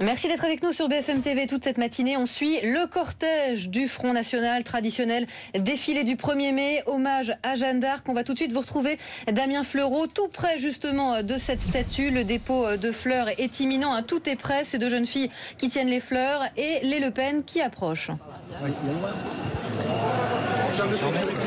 Merci d'être avec nous sur BFM TV toute cette matinée. On suit le cortège du Front National, traditionnel défilé du 1er mai, hommage à Jeanne d'Arc. On va tout de suite vous retrouver Damien Fleureau, tout près justement de cette statue. Le dépôt de fleurs est imminent, tout est prêt. Ces deux jeunes filles qui tiennent les fleurs et les Le Pen qui approchent.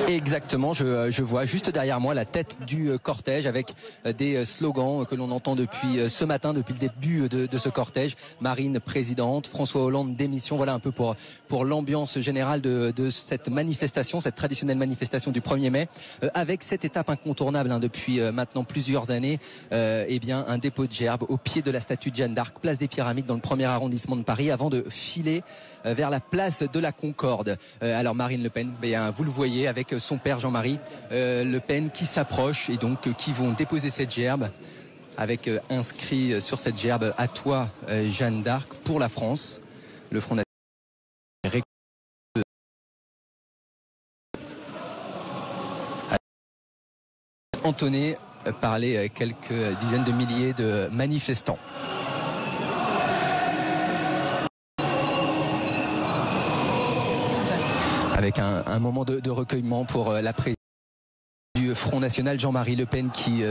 Exactement, je vois juste derrière moi la tête du cortège avec des slogans que l'on entend depuis ce matin, depuis le début de ce cortège. Marine présidente, François Hollande démission. Voilà un peu pour l'ambiance générale de cette manifestation, cette traditionnelle manifestation du 1er mai, avec cette étape incontournable depuis maintenant plusieurs années, un dépôt de gerbes au pied de la statue de Jeanne d'Arc, place des Pyramides dans le 1er arrondissement de Paris, avant de filer vers la place de la Concorde. Alors Marine Le Pen, vous le voyez avec son père Jean-Marie Le Pen qui s'approche et donc qui vont déposer cette gerbe avec inscrit sur cette gerbe « À toi Jeanne d'Arc pour la France ». Le Front National entonné par les quelques dizaines de milliers de manifestants. Avec un moment de recueillement pour la présidente du Front National, Jean-Marie Le Pen, qui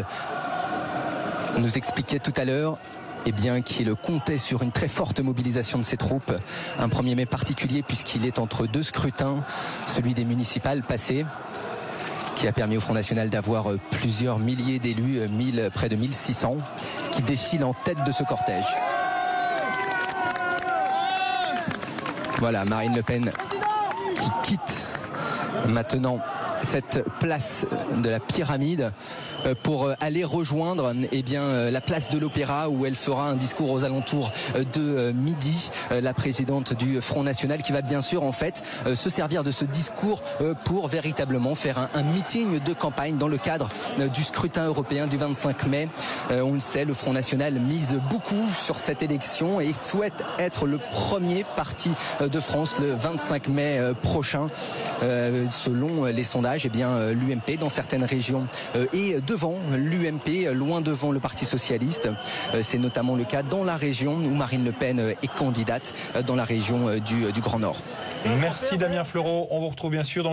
nous expliquait tout à l'heure qu'il comptait sur une très forte mobilisation de ses troupes. Un 1er mai particulier puisqu'il est entre deux scrutins, celui des municipales passées, qui a permis au Front National d'avoir plusieurs milliers d'élus, près de 1600, qui défilent en tête de ce cortège. Voilà, Marine Le Pen qui quitte maintenant cette place de la Pyramide pour aller rejoindre la place de l'Opéra, où elle fera un discours aux alentours de midi. La présidente du Front National qui va bien sûr se servir de ce discours pour véritablement faire un meeting de campagne dans le cadre du scrutin européen du 25 mai. On le sait, le Front National mise beaucoup sur cette élection et souhaite être le premier parti de France le 25 mai prochain. Selon les sondages, l'UMP dans certaines régions est devant l'UMP, loin devant le Parti Socialiste. C'est notamment le cas dans la région où Marine Le Pen est candidate, dans la région du Grand Nord. Merci Damien Fleureau. On vous retrouve bien sûr dans